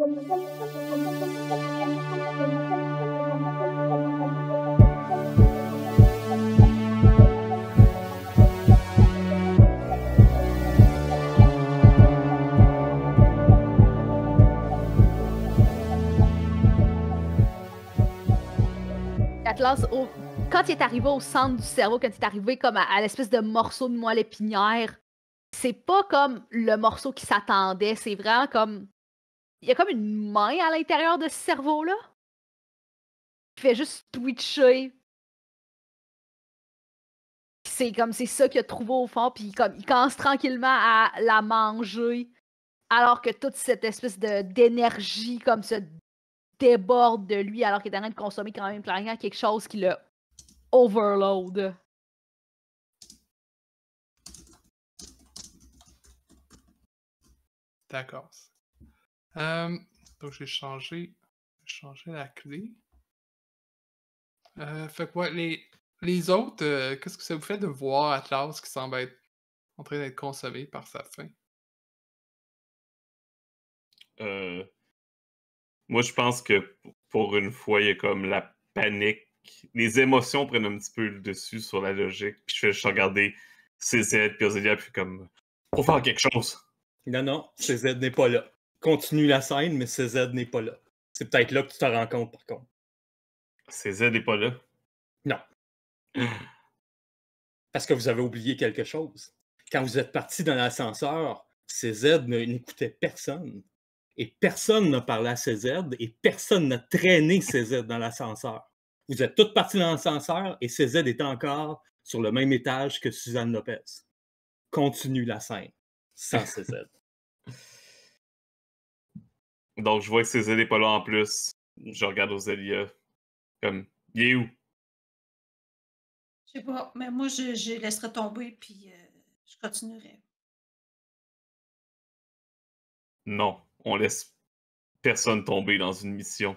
Atlas, quand il est arrivé au centre du cerveau, quand il est arrivé comme à l'espèce de morceau de moelle épinière, c'est pas comme le morceau qui s'attendait, c'est vraiment comme... Il y a comme une main à l'intérieur de ce cerveau-là qui fait juste twitcher. C'est comme c'est ça qu'il a trouvé au fond, puis comme il commence tranquillement à la manger, alors que toute cette espèce d'énergie comme se déborde de lui, alors qu'il est en train de consommer quand même clairement quelque chose qui le overload. D'accord. Donc j'ai changé la clé. Fait que ouais, les autres, qu'est-ce que ça vous fait de voir Atlas qui semble être en train d'être consommé par sa faim? Moi, je pense que pour une fois, il y a comme la panique. Les émotions prennent un petit peu le dessus sur la logique. Puis je fais juste regarder CZ puis Ozélia, puis comme, faut faire quelque chose. Non, CZ n'est pas là. Continue la scène, mais CZ n'est pas là. C'est peut-être là que tu te rends compte, par contre. CZ n'est pas là. Non. Parce que vous avez oublié quelque chose. Quand vous êtes parti dans l'ascenseur, CZ n'écoutait personne. Et personne n'a parlé à CZ et personne n'a traîné CZ dans l'ascenseur. Vous êtes tous partis dans l'ascenseur et CZ est encore sur le même étage que Suzanne Lopez. Continue la scène sans CZ. Donc, je vois que CZ n'est pas là en plus. Je regarde Ozélia. Comme, il est où? Je sais pas, mais moi, je laisserai tomber, puis je continuerai. Non, on laisse personne tomber dans une mission.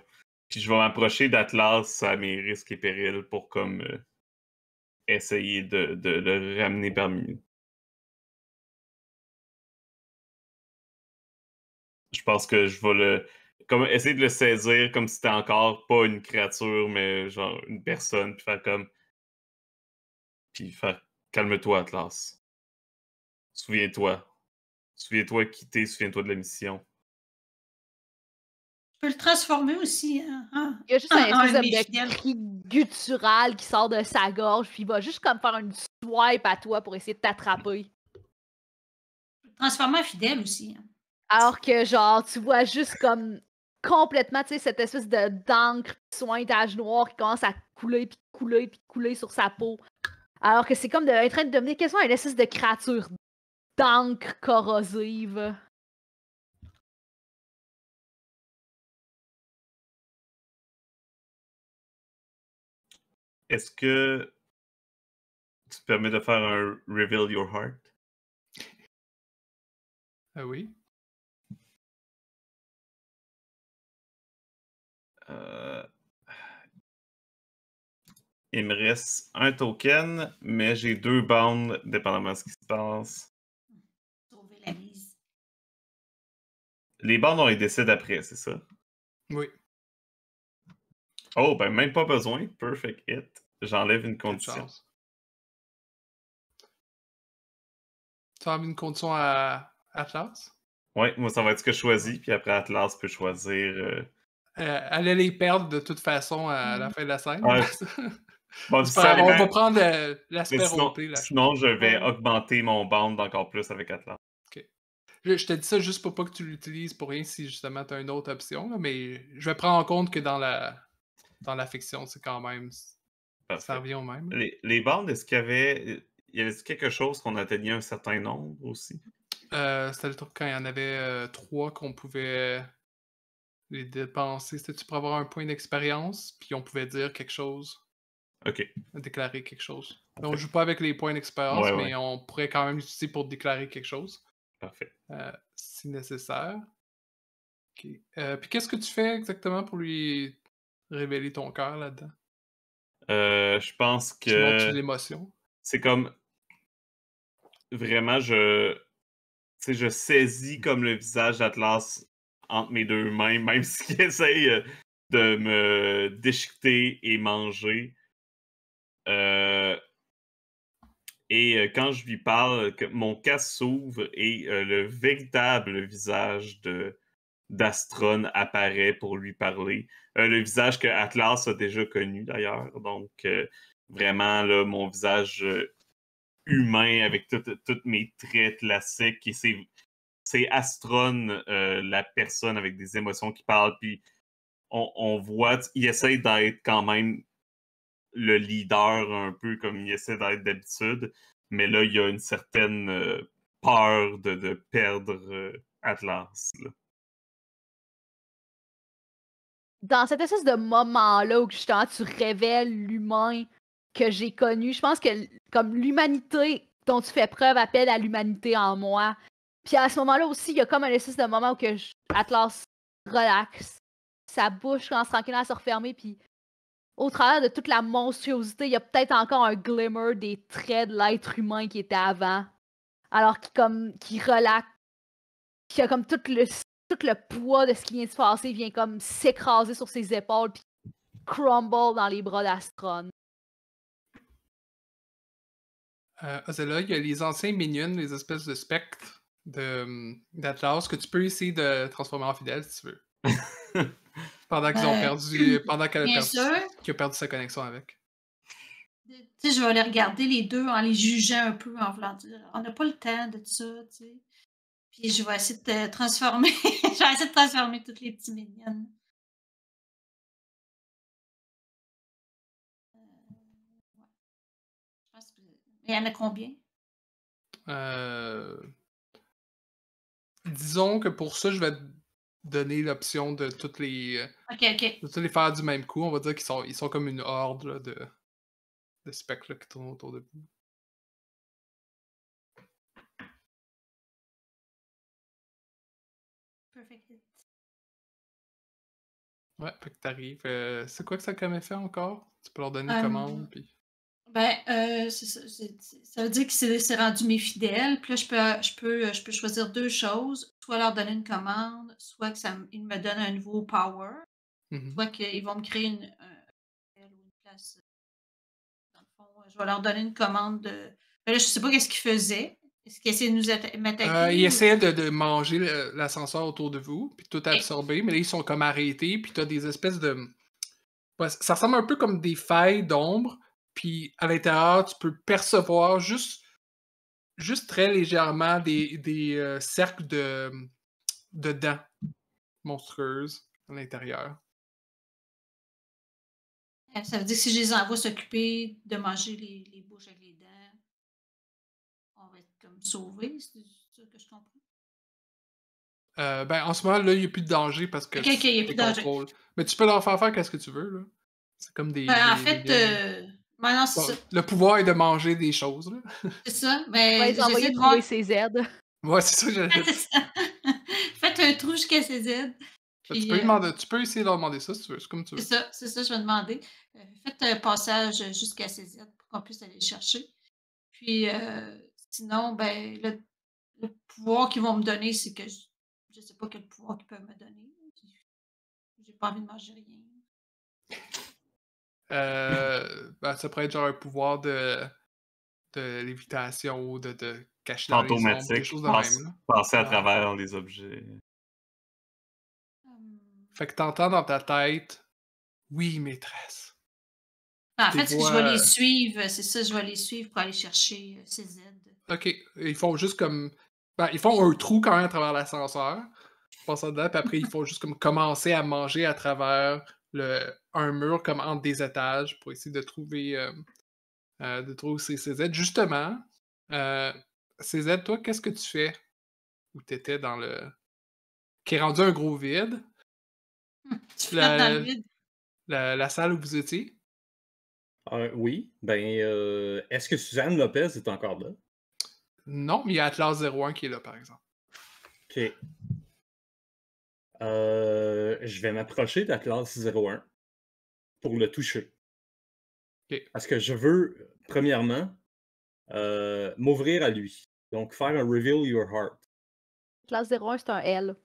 Puis je vais m'approcher d'Atlas à mes risques et périls pour comme essayer de le ramener parmi nous. Je pense que je vais comme essayer de le saisir comme si c'était encore pas une créature, mais genre une personne, puis faire comme... Puis faire calme-toi, Atlas. Souviens-toi. Souviens-toi qui t'es, souviens-toi de la mission. Je peux le transformer aussi, hein? Il y a juste un de mes espèce fidèles. de cri guttural qui sort de sa gorge, puis il va juste comme faire une swipe à toi pour essayer de t'attraper. Je peux le transformer en fidèle aussi. Hein. Alors que, genre, tu vois juste comme complètement, tu sais, cette espèce d'encre sointage noir qui commence à couler, puis couler, puis couler sur sa peau. Alors que c'est comme en train de devenir quasiment une espèce de créature d'encre corrosive. Est-ce que tu te permets de faire un Reveal Your Heart? Oui. Il me reste un token, mais j'ai 2 bandes, dépendamment de ce qui se passe. Sauver la mise. Les bandes, on les décide après, c'est ça? Oui. Oh, ben même pas besoin. Perfect hit. J'enlève une Quelle condition. chance. Tu as mis une condition à Atlas? Ouais, moi, ça va être ce que je choisis, puis après, Atlas peut choisir... Elle allait les perdre de toute façon à la fin de la scène. Ouais. Bon, C'est pas grave, on va prendre l'aspect mais sinon, roleplay. Là. sinon, je vais augmenter mon bound encore plus avec Atlas. Ok. Je te dis ça juste pour pas que tu l'utilises pour rien si justement tu as une autre option, là, mais je vais prendre en compte que dans la fiction, c'est quand même... Parfait. Ça revient au même. Les bandes, est-ce qu'il y avait... Il y avait quelque chose qu'on atteignait un certain nombre aussi? C'était le truc quand il y en avait 3 qu'on pouvait les dépenser. C'était-tu pour avoir un point d'expérience, puis on pouvait dire quelque chose. OK. Déclarer quelque chose. Donc, on joue pas avec les points d'expérience, Ouais, mais on pourrait quand même l'utiliser pour déclarer quelque chose. Parfait. Si nécessaire. OK. Puis qu'est-ce que tu fais exactement pour lui révéler ton cœur là-dedans? Je pense Tu montres que... de l'émotion. C'est comme... Vraiment, je saisis comme le visage d'Atlas entre mes deux mains, même s'il essaye de me déchiqueter et manger. Et quand je lui parle, mon casque s'ouvre et le véritable visage d'Astron apparaît pour lui parler. Le visage que Atlas a déjà connu d'ailleurs. Donc, vraiment, là, mon visage humain avec tous mes traits classiques. Et c'est Astron, la personne avec des émotions qui parle. Puis, on voit, il essaie d'être quand même le leader un peu comme il essaie d'être d'habitude. Mais là, il y a une certaine peur de perdre Atlas. Là. Dans cette espèce de moment-là où justement tu révèles l'humain que j'ai connu, je pense que comme l'humanité dont tu fais preuve appelle à l'humanité en moi. Puis à ce moment-là aussi, il y a comme un espèce de moment où que Atlas relaxe, sa bouche commence tranquillement à se refermer, puis au travers de toute la monstruosité, il y a peut-être encore un glimmer des traits de l'être humain qui était avant. Alors qu'il relaxe, puis il y a comme tout le poids de ce qui vient de se passer vient comme s'écraser sur ses épaules puis crumble dans les bras d'Astron. Ozella, il y a les anciens minions, les espèces de spectres d'Atlas que tu peux essayer de transformer en fidèle si tu veux. Pendant qu'ils ont perdu. Pendant qu'elle a perdu sa connexion avec. Tu sais, je vais aller regarder les deux en les jugeant un peu, en voulant dire on n'a pas le temps de ça, tu sais. Puis je vais essayer de transformer. Je vais essayer de transformer toutes les petits minions. Ouais. Je pense que... Il y en a combien? Disons que pour ça, je vais te donner l'option de toutes les. Ok. De toutes les faire du même coup. On va dire qu'ils sont comme une horde là, de spectres là, qui tournent autour de vous. Perfect hit. Ouais, fait que t'arrives. C'est quoi que ça a comme effet encore? Tu peux leur donner une commande, puis... Ben, ça veut dire que c'est rendu mes fidèles. Puis là, je peux choisir deux choses. Soit leur donner une commande, soit que ils me donnent un nouveau power, soit qu'ils vont me créer une place. Dans le fond, je vais leur donner une commande de... Ben là, je sais pas qu'est-ce qu'ils faisaient. Est-ce qu'ils essaient de nous m'attaquer? Ils essaient de manger l'ascenseur autour de vous, puis tout absorber, mais là, ils sont comme arrêtés, puis t'as des espèces de... Ouais, ça ressemble un peu comme des failles d'ombre, puis à l'intérieur, tu peux percevoir juste très légèrement des cercles de dents monstrueuses à l'intérieur. Ça veut dire que si je les envoie s'occuper de manger les bouches avec les dents, on va être comme sauvés, c'est ça que je comprends? Ben, en ce moment, là, il n'y a plus de danger parce que Ok, il n'y a plus de danger. contrôles. Mais tu peux leur faire qu'est-ce que tu veux, là. C'est comme des... Ben, en fait, maintenant, c'est ça. Le pouvoir est de manger des choses, là. C'est ça, On va mais les envoyer j'essaie de voir... trouver ses aides. Ouais, c'est ça que j'allais dire. Faites un trou jusqu'à ses aides. Puis, tu peux essayer de leur demander ça si tu veux, c'est comme tu veux. C'est ça, je vais demander. Faites un passage jusqu'à ses aides pour qu'on puisse aller le chercher. Puis, sinon, ben, le pouvoir qu'ils vont me donner, c'est que je sais pas quel pouvoir qu'ils peuvent me donner. J'ai pas envie de manger rien. Ben, ça pourrait être genre un pouvoir de lévitation ou de cacher dans les ombres, des choses de même. Là. Passer à travers les objets. Fait que t'entends dans ta tête « Oui, maîtresse ». En fait, c'est que je vais les suivre. C'est ça, je vais les suivre pour aller chercher ces aides. OK. Ils font juste comme... Ben, ils font un trou quand même à travers l'ascenseur. Passant dedans, puis après, ils font juste comme commencer à manger à travers un mur comme entre des étages pour essayer de trouver ces aides. Justement, ces aides, toi, qu'est-ce que tu fais où t'étais dans le... qui est rendu un gros vide? Tu flottes dans le vide? La salle où vous étiez? Oui. Ben, est-ce que Suzanne Lopez est encore là? Non, mais il y a Atlas 01 qui est là, par exemple. OK. Je vais m'approcher d'Atlas 01 pour le toucher. Okay. Parce que je veux, premièrement, m'ouvrir à lui. Donc, faire un Reveal Your Heart. Atlas 01, c'est un L.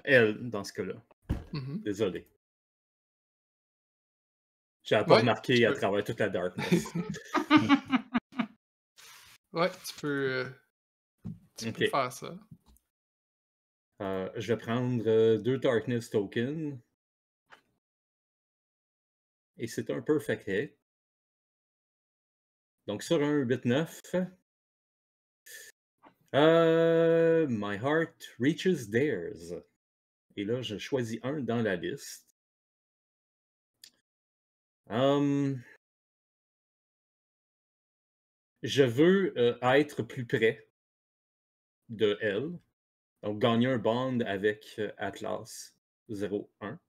Elle, dans ce cas-là. Mhm. Désolé. J'avais pas Ouais, remarqué tu à peux. travers toute la darkness. Ouais, tu peux Ok. faire ça. Je vais prendre 2 darkness tokens. Et c'est un perfect hit. Donc sur un 8-9, my heart reaches theirs. Et là, je choisis un dans la liste. Je veux être plus près de elle. Donc gagner un bond avec Atlas 01.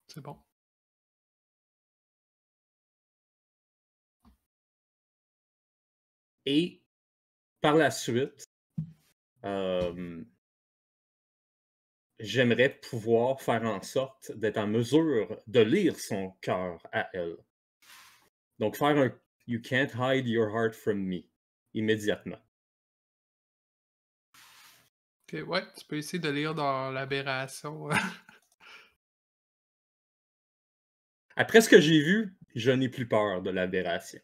C'est bon. Et par la suite, j'aimerais pouvoir faire en sorte d'être en mesure de lire son cœur à elle. Donc faire un You can't hide your heart from me immédiatement. Ok, ouais, tu peux essayer de lire dans l'aberration. Après ce que j'ai vu, je n'ai plus peur de l'aberration.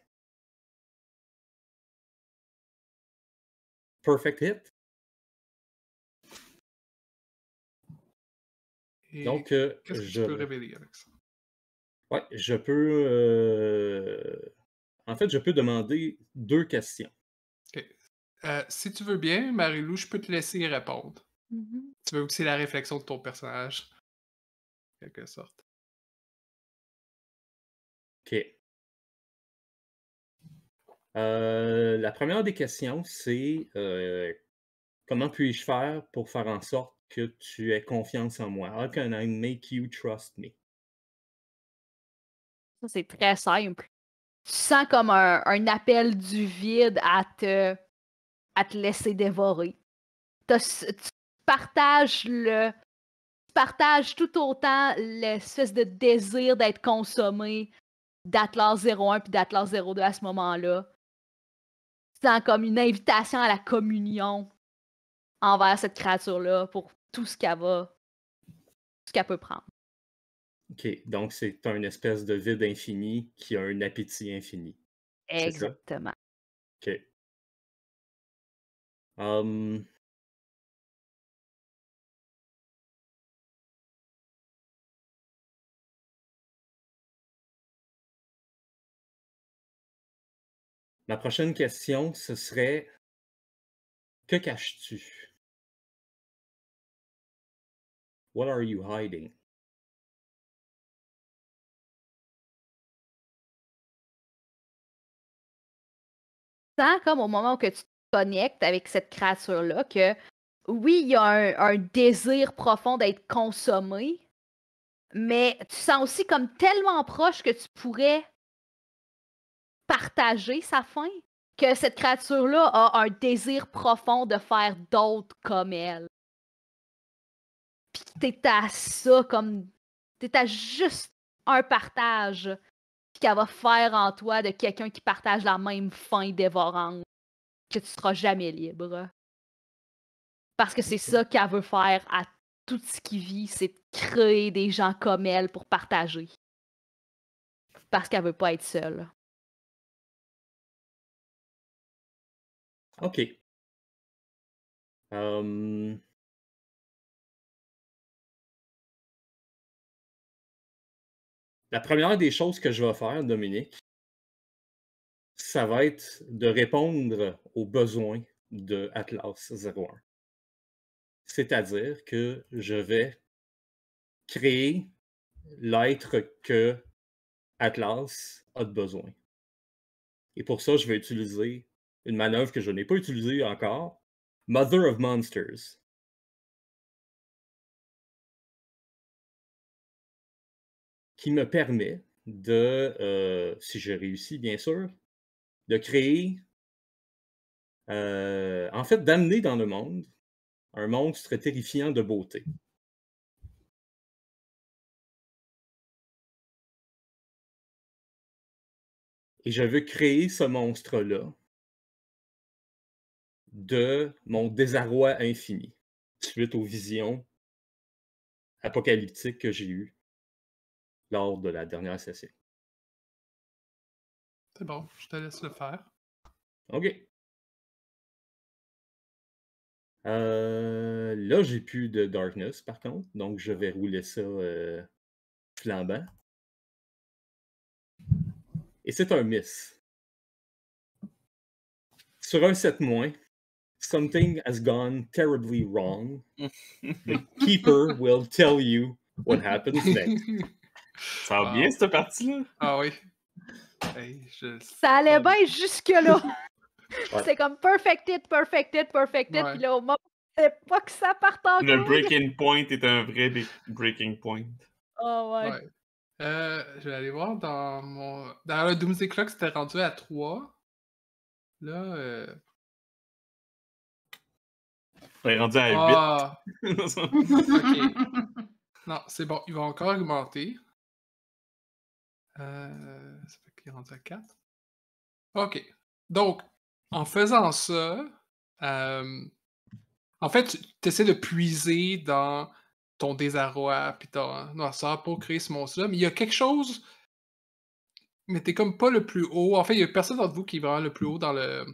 Perfect hit. Et Donc, qu'est-ce que tu peux révéler avec ça? Ouais, je peux. En fait, je peux demander 2 questions. Ok. Si tu veux bien, Marie-Lou, je peux te laisser y répondre. Mhm. Tu veux aussi la réflexion de ton personnage, en quelque sorte. OK. La première des questions, c'est comment puis-je faire pour faire en sorte que tu aies confiance en moi? How can I make you trust me? Ça, c'est très simple. Tu sens comme un appel du vide à te laisser dévorer. Tu partages tu partages tout autant l'espèce de désir d'être consommé d'Atlas 01 puis d'Atlas 02 à ce moment-là. Tu sens comme une invitation à la communion envers cette créature-là pour tout ce qu'elle peut prendre. OK, donc c'est un espèce de vide infini qui a un appétit infini. C'est ça? Exactement. OK. Hum, Ma prochaine question, ce serait: que caches-tu? What are you hiding? Tu sens comme au moment où que tu te connectes avec cette créature-là que oui, il y a un désir profond d'être consommé, mais tu sens aussi comme tellement proche que tu pourrais partager sa faim, que cette créature-là a un désir profond de faire d'autres comme elle. Puis t'es à ça comme... T'es à juste un partage qu'elle va faire en toi de quelqu'un qui partage la même faim dévorante, que tu seras jamais libre. Parce que c'est ça qu'elle veut faire à tout ce qui vit, c'est de créer des gens comme elle pour partager. Parce qu'elle veut pas être seule. OK. Hum, La première des choses que je vais faire, Dominique, ça va être de répondre aux besoins de Atlas 01. C'est-à-dire que je vais créer l'être que Atlas a de besoin. Et pour ça, je vais utiliser une manœuvre que je n'ai pas utilisée encore, Mother of Monsters, qui me permet de, si je réussis bien sûr, de créer, en fait, d'amener dans le monde un monstre terrifiant de beauté. Et je veux créer ce monstre-là de mon désarroi infini, suite aux visions apocalyptiques que j'ai eues lors de la dernière session. C'est bon, je te laisse le faire. OK. Là, j'ai plus de darkness, par contre, donc je vais rouler ça flambant. Et c'est un miss. Sur un 7-, something has gone terribly wrong. The keeper will tell you what happens next. Ça va bien, cette partie-là? Ah oui. Hey, Ça allait bien jusque-là. Ouais. C'est comme perfected. Ouais. Puis là, au moment où pas que ça parte encore. Le breaking point est un vrai breaking point. Oh ouais. Ouais. Je vais aller voir dans mon. Dans le Doomsday Clock, c'était rendu à 3. Là, On est rendu à 8. Ah! Ok. Non, c'est bon, il va encore augmenter. Ça fait qu'il est rendu à 4. Ok. Donc, en faisant ça, en fait, tu essaies de puiser dans ton désarroi puis ta noirceur pour créer ce monstre-là, mais il y a quelque chose, mais t'es comme pas le plus haut. En fait, il y a personne d'entre vous qui est vraiment le plus haut dans le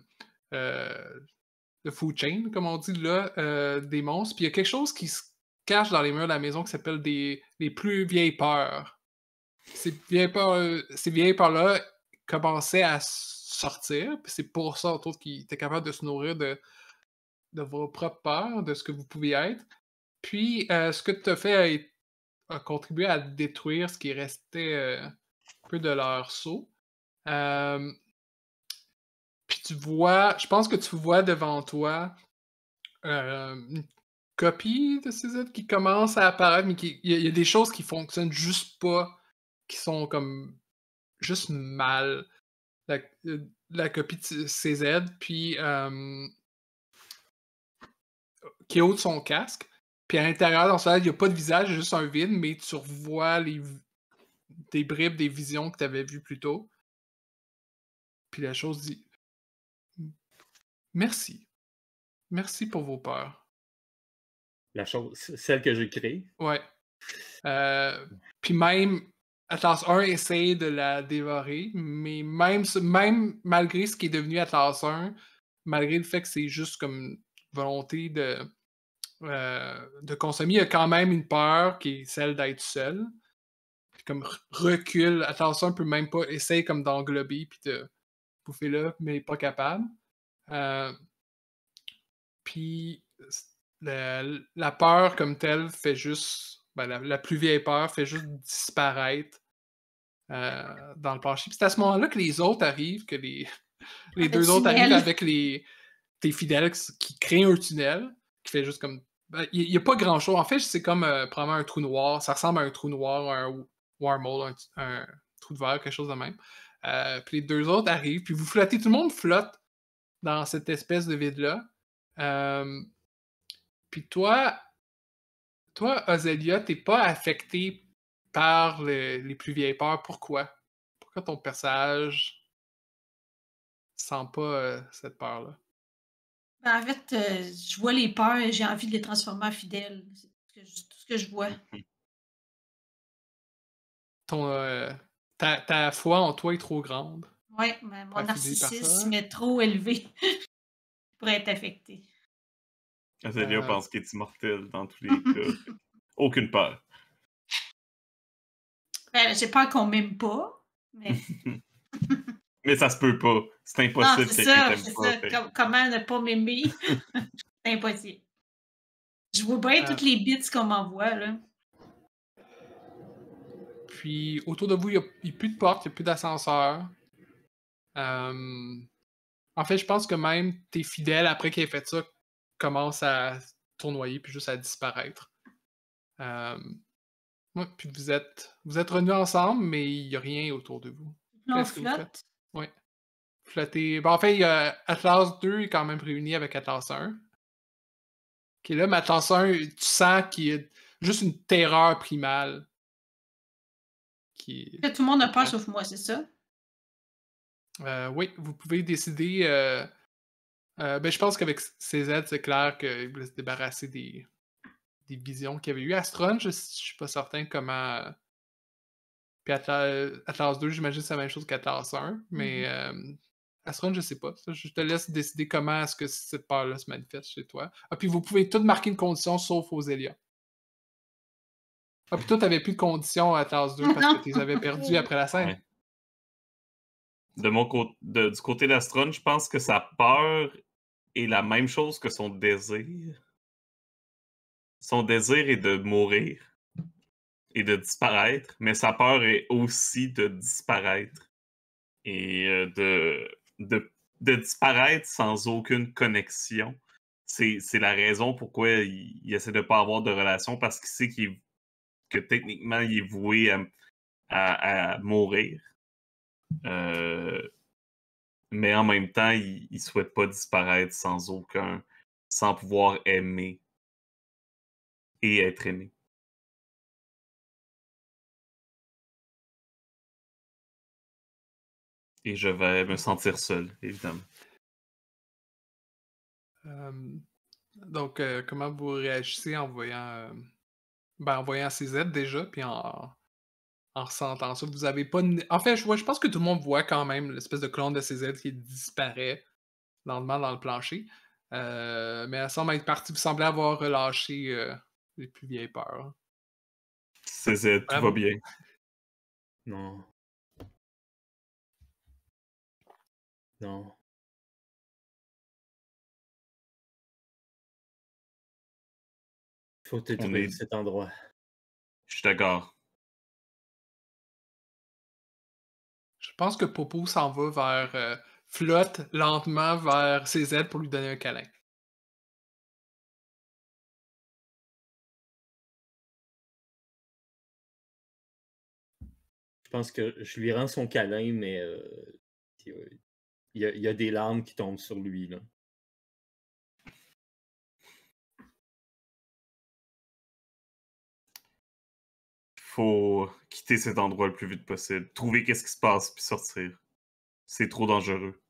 food chain, comme on dit là, des monstres. Puis il y a quelque chose qui se cache dans les murs de la maison qui s'appelle les plus vieilles peurs. Ces vieilles peurs-là commençaient à sortir, puis c'est pour ça, entre autres, qu'ils étaient capables de se nourrir de vos propres peurs, de ce que vous pouviez être. Puis, ce que tu as fait a contribué à détruire ce qui restait un peu de leur sceau. Puis tu vois, je pense que tu vois devant toi une copie de ces êtres qui commence à apparaître, mais il y a des choses qui fonctionnent juste pas, qui sont comme juste mal. La copie de CZ, puis qui est haut de son casque. Puis à l'intérieur, dans ça, il n'y a pas de visage, il y a juste un vide, mais tu revois des bribes des visions que tu avais vues plus tôt. Puis la chose dit merci. Merci pour vos peurs. La chose, celle que j'ai créée. Ouais. Puis même Atlas 1 essaye de la dévorer, mais même malgré ce qui est devenu Atlas 1, malgré le fait que c'est juste comme volonté de consommer, il y a quand même une peur qui est celle d'être seul. Puis comme recule, Atlas 1 peut même pas essayer comme d'englober puis de bouffer là, mais pas capable. Puis la peur comme telle fait juste. Ben, la plus vieille peur fait juste disparaître dans le plancher. Puis c'est à ce moment-là que les autres arrivent, que les deux autres arrivent avec tes fidèles qui créent un tunnel qui fait juste comme. Il n'y a pas grand-chose. En fait, c'est comme probablement un trou noir. Ça ressemble à un trou noir, un wormhole, un trou de verre, quelque chose de même. Puis les deux autres arrivent, puis vous flottez. Tout le monde flotte dans cette espèce de vide-là. Puis toi, Ozelia, t'es pas affecté par les plus vieilles peurs. Pourquoi? Pourquoi ton personnage sent pas cette peur-là? Ben, en fait, je vois les peurs et j'ai envie de les transformer en fidèles. C'est tout ce que je vois. Ta foi en toi est trop grande. Oui, mais mon Affidé par ça. narcissisme est trop élevé pour être affecté. Azalea pense qu'il est immortel dans tous les cas. Aucune peur. Ben, j'ai peur qu'on m'aime pas, mais... Mais ça se peut pas. C'est impossible Non, que c'est quelqu'un ça. Comment ne pas m'aimer? C'est impossible. Je vois bien toutes les bits qu'on m'envoie, là. Puis, autour de vous, il n'y a plus de porte, il n'y a plus d'ascenseur. En fait, je pense que même tes fidèles, après qu'ils aient fait ça, commencent à tournoyer puis juste à disparaître. Ouais, puis vous êtes revenus ensemble, mais il n'y a rien autour de vous. Là, on Qu'est-ce que vous flotte. faites? Oui. Flotter. Bon, en fait, Atlas 2 est quand même réuni avec Atlas 1. Qui est là, mais Atlas 1, tu sens qu'il y a juste une terreur primale. Là, tout le monde a peur sauf moi, c'est ça? Oui, vous pouvez décider. Ben, je pense qu'avec CZ, c'est clair qu'il voulait se débarrasser des visions qu'il y avait eu. Astron, je suis pas certain comment. Puis Atlas 2, j'imagine que c'est la même chose qu'Atlas 1. Mais Astron, je sais pas. Ça, je te laisse décider comment est-ce que cette peur-là se manifeste chez toi. Ah, puis vous pouvez tout marquer une condition sauf Ozelia. Ah, puis toi, t'avais plus de conditions à Atlas 2 parce que tu les avais perdues après la scène. Ouais. Du côté d'Astron, je pense que sa peur est la même chose que son désir. Son désir est de mourir et de disparaître, mais sa peur est aussi de disparaître et de disparaître sans aucune connexion. C'est la raison pourquoi il essaie de ne pas avoir de relation, parce qu'il sait que techniquement, il est voué à mourir. Mais en même temps, il souhaite pas disparaître sans pouvoir aimer et être aimé. Et je vais me sentir seul, évidemment. Donc, comment vous réagissez en voyant CZ déjà, puis en ressentant ça? Vous avez pas... En fait, je pense que tout le monde voit quand même l'espèce de clone de CZ qui disparaît lentement dans le plancher. Mais elle semble être partie. Vous semblez avoir relâché les plus vieilles peurs. CZ, tout va bien. Non. Non. Faut détruire cet endroit. Je suis d'accord. Je pense que Popo s'en va flotte lentement vers CZ pour lui donner un câlin. Je pense que je lui rends son câlin, mais il y a des larmes qui tombent sur lui, là. Faut quitter cet endroit le plus vite possible. Trouver qu'est-ce qui se passe, puis sortir. C'est trop dangereux.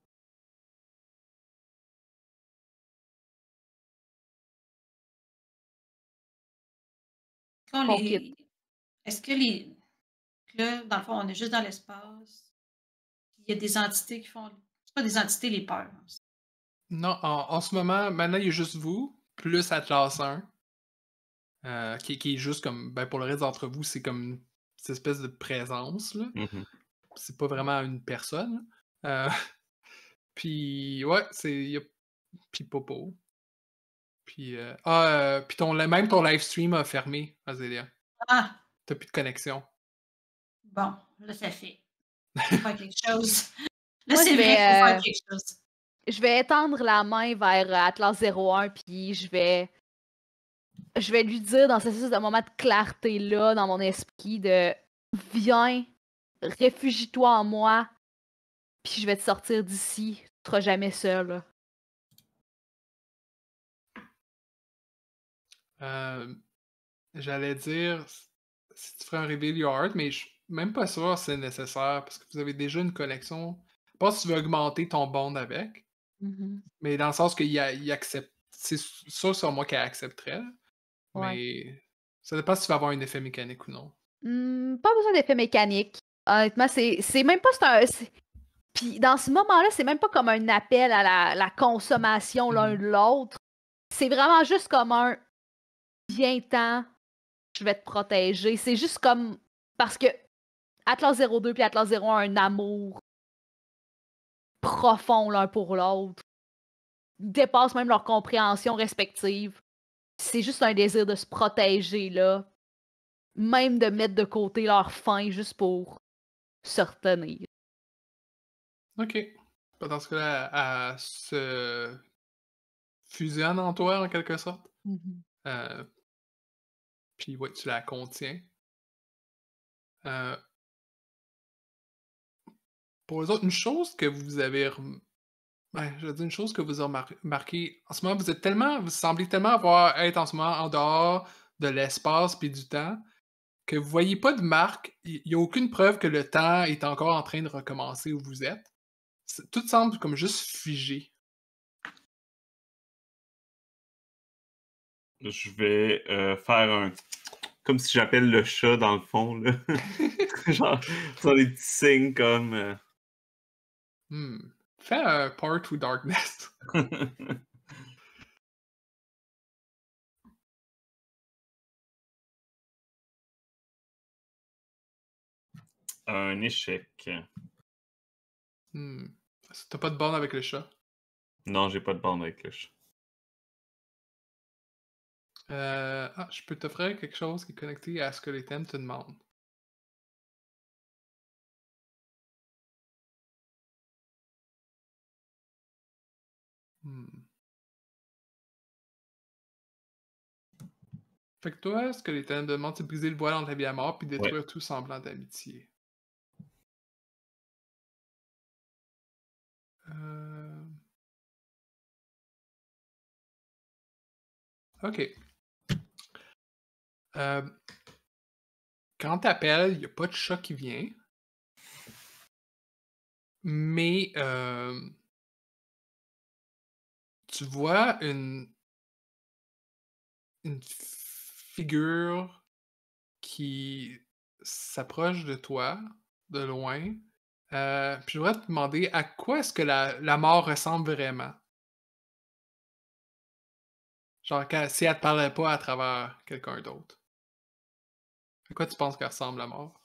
Est-ce que là, dans le fond, on est juste dans l'espace. Il y a des entités qui font. C'est pas des entités, les peurs. Non, en ce moment, maintenant, il y a juste vous, plus Atlas 1, qui est juste comme, ben, pour le reste d'entre vous, c'est comme cette espèce de présence, là. Mhm. C'est pas vraiment une personne. Puis, ouais, puis Popo. Puis, puis même ton live stream a fermé, Azélia. Ah! T'as plus de connexion. Bon, là, ça fait. Faut faire quelque chose. Là, Moi, c'est vrai qu'il faut faire quelque chose. Je vais étendre la main vers Atlas 01, puis je vais lui dire dans cette espèce de moment de clarté-là, dans mon esprit, de viens, réfugie-toi en moi, puis je vais te sortir d'ici. Tu seras jamais seul. J'allais dire si tu ferais un Reveal Your Heart, mais je suis même pas sûr si c'est nécessaire parce que vous avez déjà une connexion. Je pense que tu veux augmenter ton bond avec, mais dans le sens qu'il accepte. C'est sûr sur moi qu'elle accepterait, là, mais ça dépend si tu vas avoir un effet mécanique ou non. Pas besoin d'effet mécanique. Honnêtement, c'est même pas... Puis dans ce moment-là, c'est même pas comme un appel à la consommation l'un de l'autre. C'est vraiment juste comme un viens-t'en, je vais te protéger. C'est juste comme parce que Atlas 02 puis Atlas 01 ont un amour profond l'un pour l'autre. Ils dépassent même leur compréhension respective. C'est juste un désir de se protéger, là. Même de mettre de côté leur faim juste pour se retenir. Ok. Dans ce cas-là, elle se fusionne en toi, en quelque sorte. Puis, ouais, tu la contiens. Pour les autres, une chose que vous avez... je veux dire, une chose que vous avez remarqué, en ce moment, vous semblez tellement être en ce moment en dehors de l'espace puis du temps, que vous voyez pas de marque, il n'y a aucune preuve que le temps est encore en train de recommencer où vous êtes. Tout semble comme juste figé. Je vais faire un. Comme si j'appelle le chat dans le fond, là. Genre, faire des petits signes comme. Fais un Power to Darkness. Un échec. T'as pas de borne avec le chat. Non, j'ai pas de bande avec le chat. Je peux t'offrir quelque chose qui est connecté à ce que les thèmes te demandent. Fait que toi, ce que les thèmes te demandent, c'est briser le voile entre la vie à mort puis détruire tout semblant d'amitié. Ok. Quand t'appelles, il n'y a pas de chat qui vient. Mais tu vois une figure qui s'approche de toi, de loin. Puis je voudrais te demander à quoi est-ce que la mort ressemble vraiment? Genre si elle te parlait pas à travers quelqu'un d'autre. À quoi tu penses qu'elle ressemble la mort?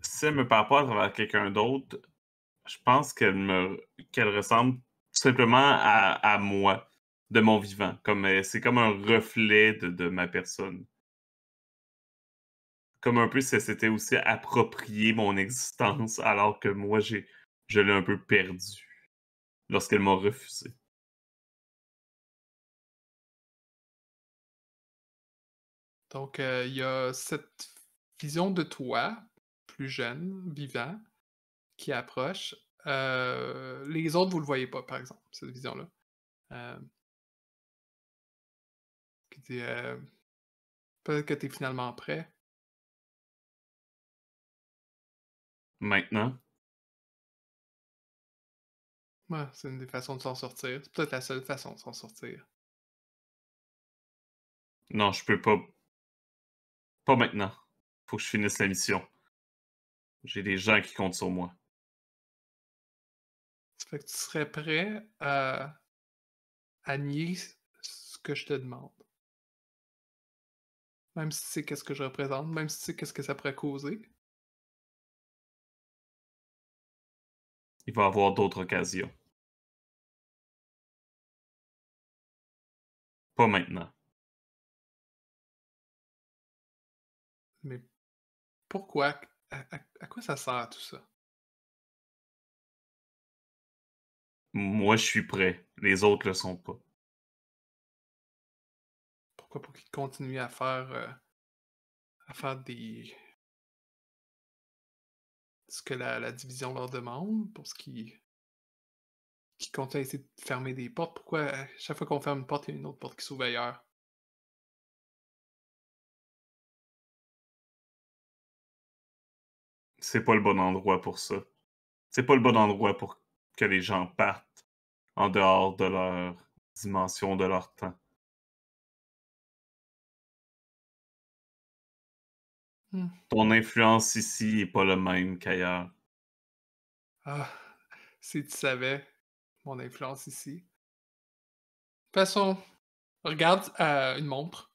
Si elle me parle pas à travers quelqu'un d'autre, je pense qu'elle ressemble tout simplement à moi, de mon vivant. C'est comme un reflet de ma personne. Comme un peu si elle s'était aussi approprié mon existence, alors que moi, je l'ai un peu perdu lorsqu'elle m'a refusé. Donc, il y a cette vision de toi, plus jeune, vivant, qui approche. Les autres, vous le voyez pas, par exemple, cette vision-là. Qui dit peut-être que tu es finalement prêt. Maintenant, Ouais, c'est une des façons de s'en sortir. C'est peut-être la seule façon de s'en sortir. non, je peux pas. Pas maintenant. Faut que je finisse la mission. J'ai des gens qui comptent sur moi. Ça fait que tu serais prêt à nier ce que je te demande. Même si tu sais qu'est-ce que je représente, même si tu sais qu'est-ce que ça pourrait causer. Il va y avoir d'autres occasions. Pas maintenant. Mais pourquoi? À quoi ça sert tout ça? Moi, je suis prêt. Les autres le sont pas. Pourquoi pour qu'ils continuent à faire ce que la division leur demande, pour ce qui continuent à essayer de fermer des portes? Pourquoi chaque fois qu'on ferme une porte, il y a une autre porte qui s'ouvre ailleurs? C'est pas le bon endroit pour ça. C'est pas le bon endroit pour que les gens partent en dehors de leur dimension, de leur temps. Ton influence ici est pas le même qu'ailleurs. Ah, si tu savais mon influence ici. De toute façon, regarde une montre,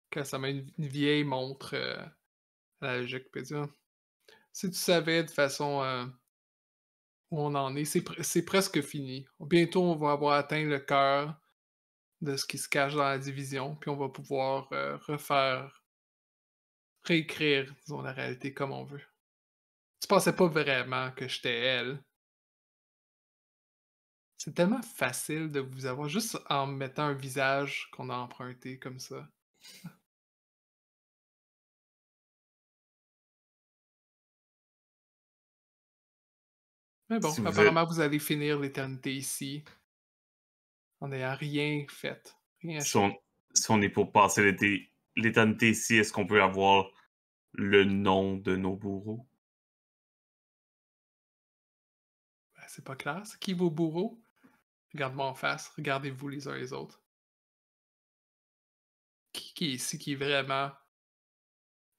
que ça met une vieille montre analogique, puis dire, si tu savais de façon où on en est, c'est presque fini. Bientôt, on va avoir atteint le cœur de ce qui se cache dans la division, puis on va pouvoir réécrire, disons, la réalité comme on veut. Tu pensais pas vraiment que j'étais elle. C'est tellement facile de vous avoir juste en mettant un visage qu'on a emprunté comme ça. Mais bon, Si vous êtes, apparemment, vous allez finir l'éternité ici en n'ayant rien fait, rien si achevé. on, si on est pour passer l'éternité ici, est-ce qu'on peut avoir le nom de nos bourreaux? Ben, c'est pas clair. C'est qui vos bourreaux? Regarde-moi en face. Regardez-vous les uns les autres. Qui est ici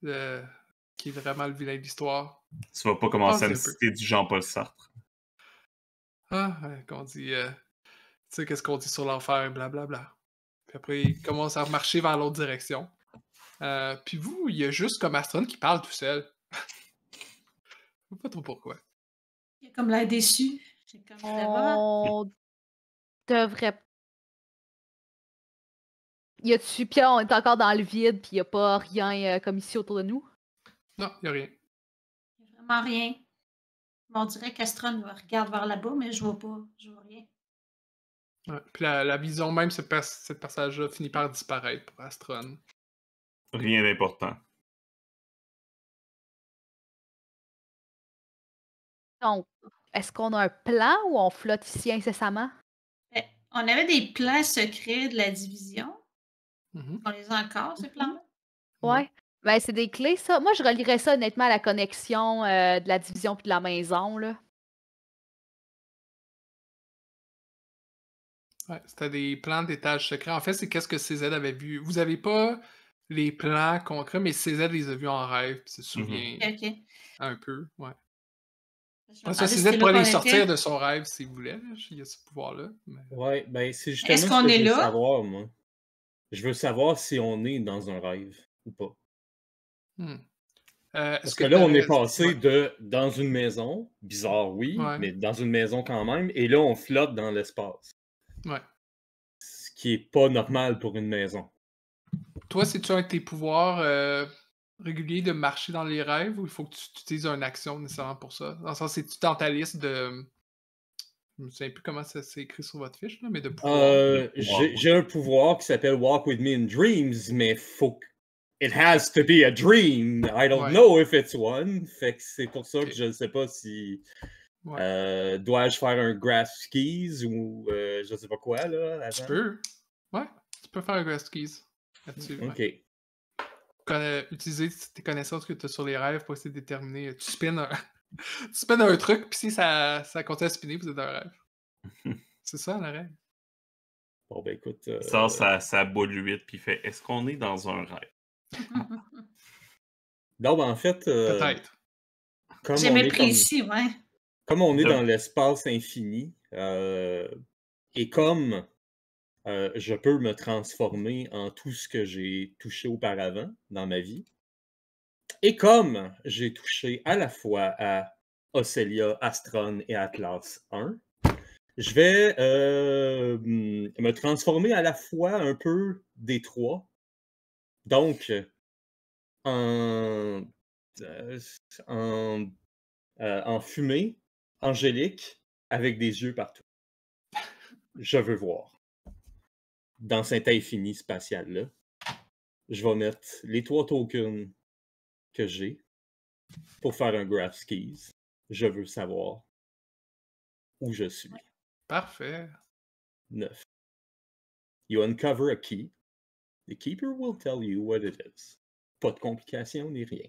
le, qui est vraiment le vilain de l'histoire? Tu vas pas commencer à me Pensez un peu. citer du Jean-Paul Sartre. Ah, qu'on dit, tu sais, qu'est-ce qu'on dit sur l'enfer, blablabla. Puis après, il commence à marcher vers l'autre direction. Puis vous, il y a juste comme Astron qui parle tout seul. Je sais pas trop pourquoi. Il a comme l'air déçu. J'ai comme ça va. On devrait. Y a-tu. Puis on est encore dans le vide, puis y a pas rien comme ici autour de nous. Non, il a rien. Il n'y a vraiment rien. On dirait qu'Astron regarde vers là-bas, mais je vois pas. Je vois rien. Ouais. Puis la vision même, cette passage-là finit par disparaître pour Astron. Rien d'important. Donc, est-ce qu'on a un plan ou on flotte ici incessamment? Ben, on avait des plans secrets de la division. Mhm. On les a encore, ces plans-là? Ouais. Ben, c'est des clés, ça. Moi, je relierais ça honnêtement à la connexion de la division puis de la maison, là. Ouais, c'était des plans d'étage secrets. En fait, c'est qu'est-ce que CZ avait vu. Vous avez pas les plans concrets, mais CZ les a vus en rêve, puis se souvient Ok. un peu. Ouais. Je me Parce que demandais si CZ c'était là pourrait qu'on les sortir était. de son rêve s'il voulait. Là. Il y a ce pouvoir-là. Mais... Ouais, ben c'est Est-ce justement ce qu'on que est je veux là? savoir, moi. Je veux savoir si on est dans un rêve ou pas. Hmm. Parce Est-ce que que là, on est t'avais... passé Ouais. de dans une maison, bizarre, oui, Ouais. mais dans une maison quand même, et là, on flotte dans l'espace. Ouais. Ce qui est pas normal pour une maison. Toi, c'est-tu un de tes pouvoirs réguliers de marcher dans les rêves ou il faut que tu utilises une action nécessairement pour ça? Dans le sens, c'est-tu dans ta liste de... Je me souviens plus comment ça s'est écrit sur votre fiche, là, mais de pouvoirs. J'ai un pouvoir qui s'appelle Walk with me in dreams, mais faut que... It has to be a dream. I don't Ouais. know if it's one. Fait que c'est pour ça Ok. que je ne sais pas si... Ouais. dois-je faire un graph skis ou je sais pas quoi, là, Tu avant? peux. Ouais. Tu peux faire un Ghost Keys là-dessus. OK. Ouais. Utiliser tes connaissances que tu as sur les rêves pour essayer de déterminer. Tu spins tu spins un truc, puis si ça continue à spinner, vous êtes dans un rêve. C'est ça la règle. Bon, ben écoute... Ça, ça boule 8 puis il fait « Est-ce qu'on est dans un rêve? » Non, ben en fait... Peut-être. comme J'ai on est méprécis, ouais. comme on est De- dans l'espace infini, et comme je peux me transformer en tout ce que j'ai touché auparavant dans ma vie, et comme j'ai touché à la fois à Ocelia, Astron et Atlas 1, je vais me transformer à la fois un peu des trois. Donc, en, euh, en fumée angélique avec des yeux partout. Je veux voir. Dans cet infini spatial-là, je vais mettre les 3 tokens que j'ai pour faire un graph skis. Je veux savoir où je suis. Parfait. 9. You uncover a key. The keeper will tell you what it is. Pas de complications ni rien.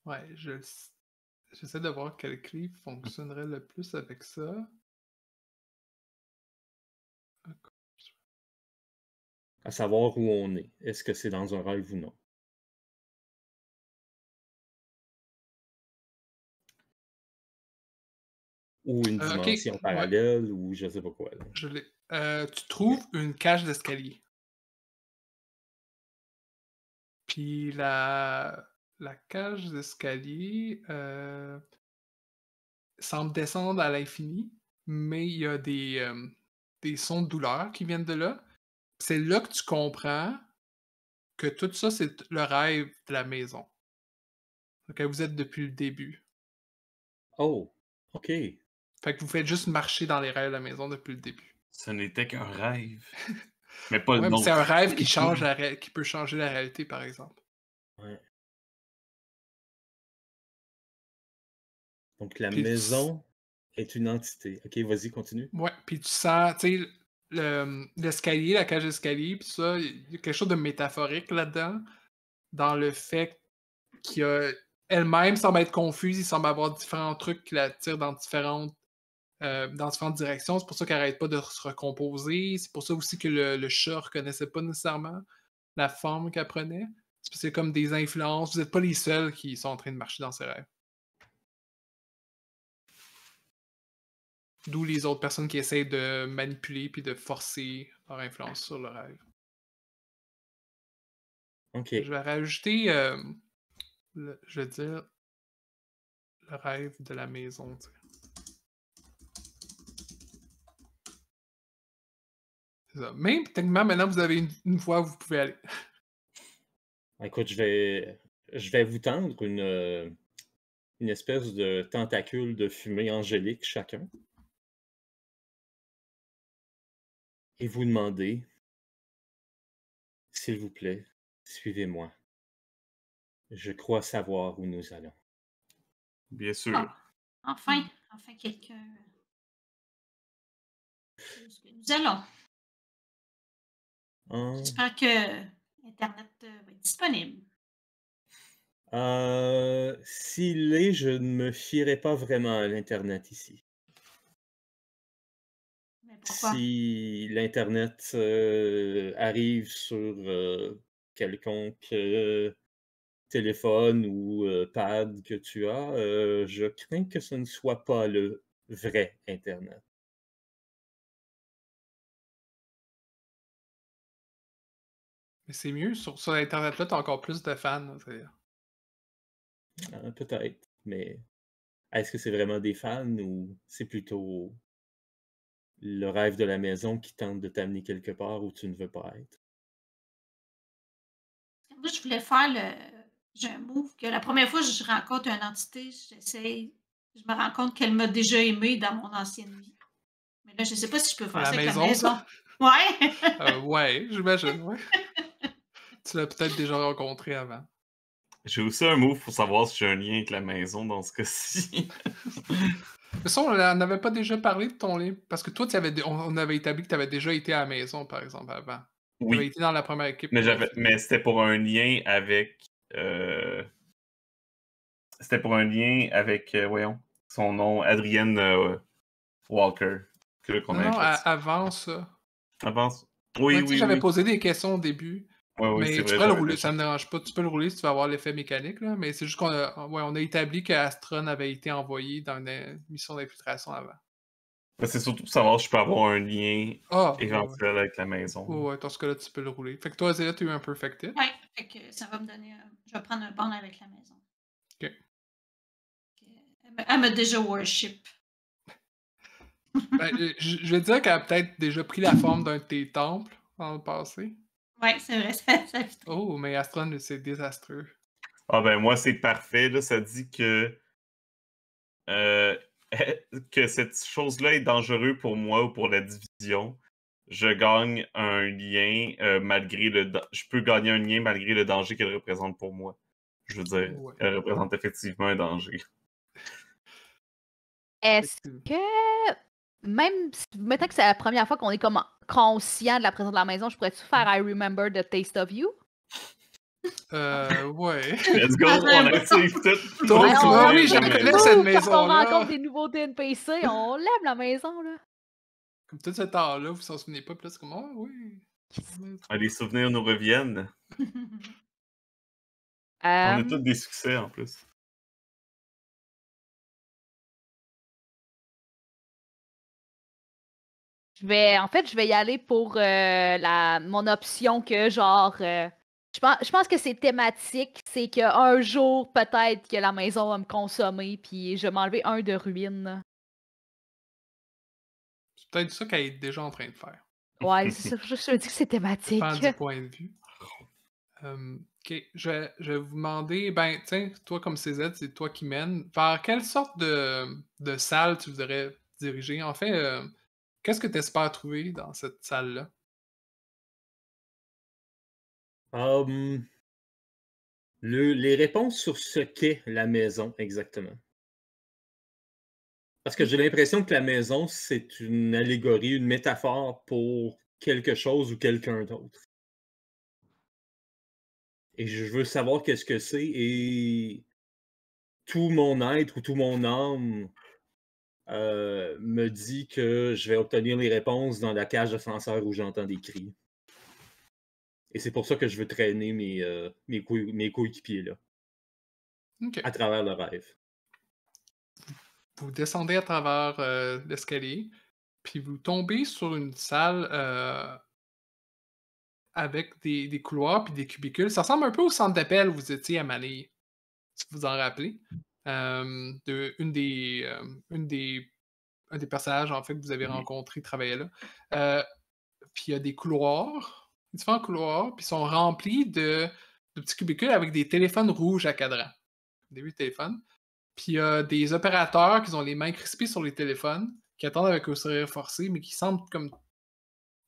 Ouais, j'essaie de voir quelle clé fonctionnerait le plus avec ça. À savoir où on est. Est-ce que c'est dans un rêve ou non? Ou une Ok, dimension ouais, parallèle, ou je sais pas quoi. Là. je l'ai. Tu trouves une cage d'escalier. Puis la cage d'escalier semble descendre à l'infini, mais il y a des sons de douleur qui viennent de là. C'est là que tu comprends que tout ça, c'est le rêve de la maison. Donc, vous êtes depuis le début. Oh, OK. Fait que vous faites juste marcher dans les rêves de la maison depuis le début. Ce n'était qu'un rêve. Mais pas le Ouais, mais c'est un nôtre. rêve qui peut changer la réalité, par exemple. Ouais. Donc, la Puis maison est une entité. OK, vas-y, continue. Ouais, puis tu sens, tu sais, l'escalier, la cage d'escalier, puis ça, il y a quelque chose de métaphorique là-dedans, dans le fait qu'elle-même semble être confuse, il semble avoir différents trucs qui la tirent dans différentes directions. C'est pour ça qu'elle arrête pas de se recomposer. C'est pour ça aussi que le chat reconnaissait pas nécessairement la forme qu'elle prenait. C'est parce que c'est comme des influences. Vous n'êtes pas les seuls qui sont en train de marcher dans ses rêves. D'où les autres personnes qui essayent de manipuler puis de forcer leur influence sur le rêve. OK. Je vais rajouter, je veux dire, le rêve de la maison. Tu sais. C'est ça. Même techniquement, maintenant, vous avez une voie où vous pouvez aller. Écoute, je vais vous tendre une espèce de tentacule de fumée angélique chacun et vous demander, s'il vous plaît, suivez-moi. Je crois savoir où nous allons. Bien sûr. Ah, enfin quelqu'un. Où est-ce que nous allons? En- J'espère que Internet va être disponible. S'il est, je ne me fierai pas vraiment à l'Internet ici. Mais pourquoi? Si l'Internet arrive sur quelconque téléphone ou pad que tu as, je crains que ce ne soit pas le vrai Internet. Mais c'est mieux, sur Internet-là, t'as encore plus de fans. Là, Peut-être, mais est-ce que c'est vraiment des fans ou c'est plutôt le rêve de la maison qui tente de t'amener quelque part où tu ne veux pas être? Moi, je voulais faire le. J'ai un move que la première fois que je rencontre une entité, j'essaye. Je me rends compte qu'elle m'a déjà aimé dans mon ancienne vie. Mais là, je ne sais pas si je peux à faire la ça avec la maison, maison. ça? Ouais! Ouais, j'imagine, ouais. Tu l'as peut-être déjà rencontré avant. J'ai aussi un move pour savoir si j'ai un lien avec la maison dans ce cas-ci. Mais ça, on n'avait pas déjà parlé de ton lien. Parce que toi, on avait établi que tu avais déjà été à la maison, par exemple, avant. Tu avais Oui, été dans la première équipe. mais c'était pour un lien avec. C'était pour un lien avec, voyons, son nom, Adrienne Walker, qu'on Non, avait non, fait. avant ça. Avance. Oui, Ouais, tu sais, oui, j'avais oui. posé des questions au début. Oui, oui, c'est Mais tu vrai, peux le j'avais rouler, déjà. ça me dérange pas. Tu peux le rouler si tu veux avoir l'effet mécanique, là. Mais c'est juste on a établi qu'Astron avait été envoyé dans une mission d'infiltration avant. C'est surtout pour savoir si je peux avoir un lien Ah, ouais. éventuel avec la maison. Ouais, dans ce cas-là, tu peux le rouler. Fait que toi, Zéla, tu as eu un perfect hit. Ouais, fait que ça va me donner. Je vais prendre un bond avec la maison. Ok. Elle m'a déjà worship. Ben, je vais dire qu'elle a peut-être déjà pris la forme d'un de tes temples dans le passé. Ouais, c'est vrai, ça fit. Oh, mais Astron, c'est désastreux. Ah ben moi, c'est parfait. Là, ça dit euh, que cette chose-là est dangereuse pour moi ou pour la division. Je gagne un lien malgré je peux gagner un lien malgré le danger qu'elle représente pour moi. Je veux dire, Ouais. elle représente effectivement un danger. Est-ce que, même maintenant que c'est la première fois qu'on est comme conscient de la présence de la maison, je pourrais-tu faire I remember the taste of you? Ouais. Let's go, on active tout. Donc, Ben, ah oui, fait je des reconnais moves cette quand on maison-là. rencontre des nouveaux NPC, on l'aime la maison, là. Comme tout ce temps-là, vous s'en souvenez pas, puis là, c'est comme, ah oui. Les souvenirs nous reviennent. On a tous Euh, des succès en plus. en fait, je vais y aller pour mon option que, genre, je pense que c'est thématique, c'est qu'un jour, peut-être que la maison va me consommer, puis je vais m'enlever un de ruine. C'est peut-être ça qu'elle est déjà en train de faire. Ouais, c'est ça, je me dis que c'est thématique. Dépend du point de vue. Ok, je vais vous demander, ben, tiens, toi comme CZ, c'est toi qui mène. Vers quelle sorte de salle tu voudrais diriger? En fait, qu'est-ce que tu espères trouver dans cette salle-là? Hum, les réponses sur ce qu'est la maison exactement. Parce que j'ai l'impression que la maison, c'est une allégorie, une métaphore pour quelque chose ou quelqu'un d'autre. Et je veux savoir qu'est-ce que c'est et tout mon être ou tout mon âme me dit que je vais obtenir les réponses dans la cage d'ascenseur où j'entends des cris. Et c'est pour ça que je veux traîner mes coéquipiers là, Ok. à travers le rêve. Vous descendez à travers l'escalier, puis vous tombez sur une salle avec des couloirs puis des cubicules. Ça ressemble un peu au centre d'appel où vous étiez à Manille, si vous en rappelez. Un des personnages, en fait, que vous avez Oui. rencontré travaillait là. Puis il y a des couloirs, différents couloirs, puis ils sont remplis de petits cubicules avec des téléphones rouges à cadran. Des vieux téléphones. Puis il y a des opérateurs qui ont les mains crispées sur les téléphones, qui attendent avec un sourire forcé, mais qui semblent comme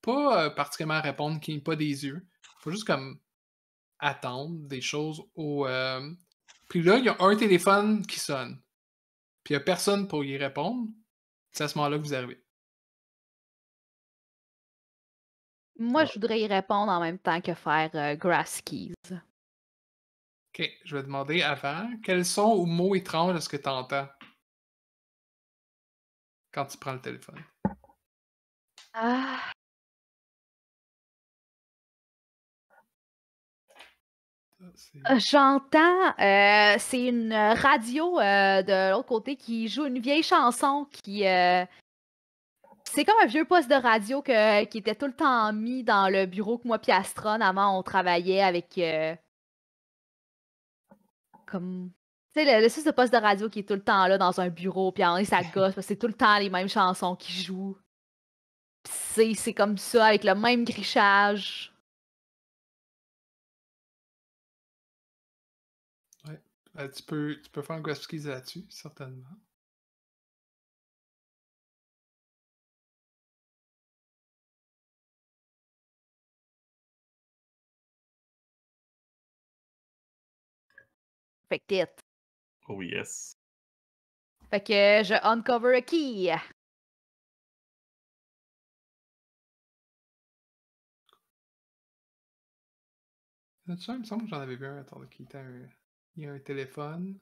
pas particulièrement répondre, qui n'ont pas des yeux. Faut juste comme attendre des choses au. Puis là, il y a un téléphone qui sonne. Puis il n'y a personne pour y répondre. C'est à ce moment-là que vous arrivez. Moi, Ah. je voudrais y répondre en même temps que faire Grass Keys. Ok, je vais demander avant, quels sons ou mots étranges est-ce que tu entends quand tu prends le téléphone? Ah, Ça, c'est- j'entends, c'est une radio de l'autre côté qui joue une vieille chanson c'est comme un vieux poste de radio qui était tout le temps mis dans le bureau que moi puis Astron, avant, on travaillait avec comme. Tu sais, le de poste de radio qui est tout le temps là dans un bureau, puis en ça gosse, parce que c'est tout le temps les mêmes chansons qui jouent. Pis c'est comme ça, avec le même grichage. Ouais. Tu peux faire un graphics là-dessus, certainement. Fait que it. Oh yes. Fait que je uncover a key. Il me semble que j'en avais vu un. Attends, il y a un téléphone.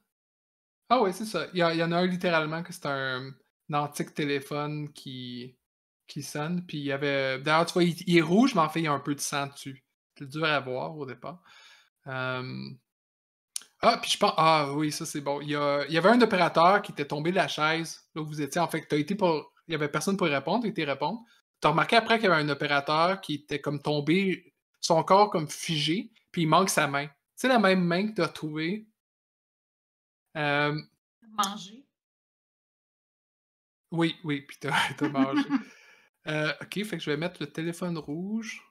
Ah ouais, c'est ça. Il y en a un littéralement que c'est un antique téléphone qui sonne. Puis il y avait. D'ailleurs, tu vois, il est rouge, mais en fait, il y a un peu de sang dessus. C'est dur à voir au départ. Ah, puis je pense. Ah oui, ça c'est bon. Il y avait un opérateur qui était tombé de la chaise là où vous étiez. En fait, t'as été pour. Il y avait personne pour répondre, tu as été répondre. T'as remarqué après qu'il y avait un opérateur qui était comme tombé, son corps comme figé, puis il manque sa main. Tu sais, la même main que tu as trouvée. Manger. Oui, oui, puis t'as mangé. Ok, fait que je vais mettre le téléphone rouge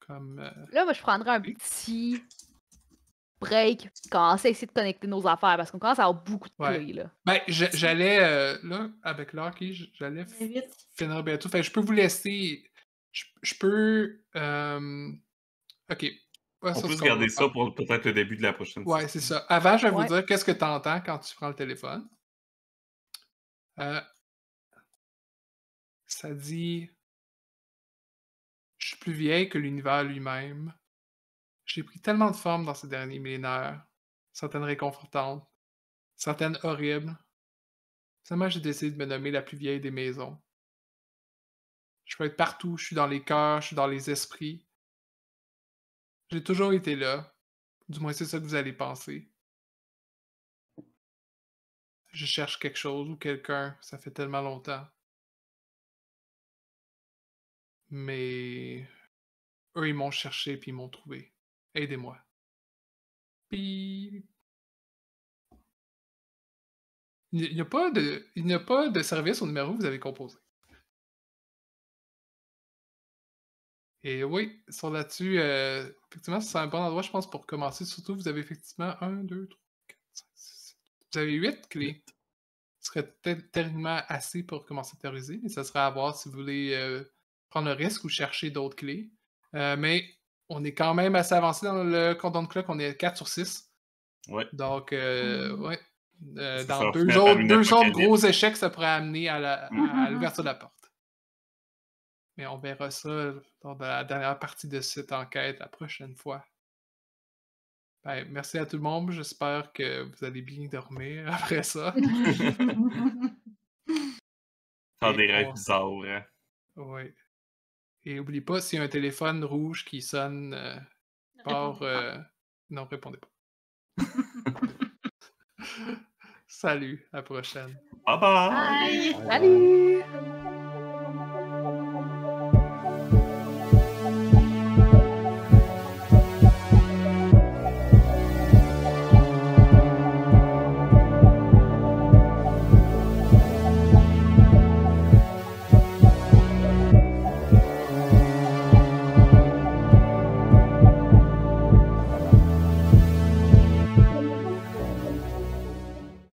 comme. Là, moi, je prendrais un Oui. petit break, puis commencer à essayer de connecter nos affaires, parce qu'on commence à avoir beaucoup de Ouais. clés, là. Ben, j'allais, là, avec Lucky, j'allais Mais vite. finir bientôt. Fait que je peux vous laisser. Je peux. Ok. Ouais, On ça, peut c'est se qu'on va garder ça faire. pour peut-être le début de la prochaine Ouais, session. c'est ça. Avant, je vais vous Ouais. dire qu'est-ce que tu entends quand tu prends le téléphone. Ça dit. Je suis plus vieille que l'univers lui-même. J'ai pris tellement de formes dans ces derniers millénaires. Certaines réconfortantes, certaines horribles. Seulement, j'ai décidé de me nommer la plus vieille des maisons. Je peux être partout, je suis dans les cœurs, je suis dans les esprits. J'ai toujours été là. Du moins, c'est ça que vous allez penser. Je cherche quelque chose ou quelqu'un, ça fait tellement longtemps. Mais eux, ils m'ont cherché puis ils m'ont trouvé. Aidez-moi. Puis il n'y a pas de service au numéro que vous avez composé. Et oui, sur là-dessus, effectivement, c'est un bon endroit, je pense, pour commencer. Surtout, vous avez effectivement 1, 2, 3, 4, 5, 6, 7. Vous avez 8 clés. Ce serait peut-être techniquement assez pour commencer à théoriser, mais ça serait à voir si vous voulez prendre le risque ou chercher d'autres clés. Mais on est quand même assez avancé dans le Countdown Clock, on est à 4 sur 6. Ouais. Donc, ouais. Dans va deux finir par une autres apocalypse. gros échecs, ça pourrait amener à l'ouverture de la porte. Mais on verra ça dans la dernière partie de cette enquête la prochaine fois. Ben, merci à tout le monde. J'espère que vous allez bien dormir après ça. Faire Et des rêves on- bizarres. Hein. Oui. Et n'oublie pas, s'il y a un téléphone rouge qui sonne, non, répondez pas. Salut, à la prochaine. Bye bye! Bye! Salut!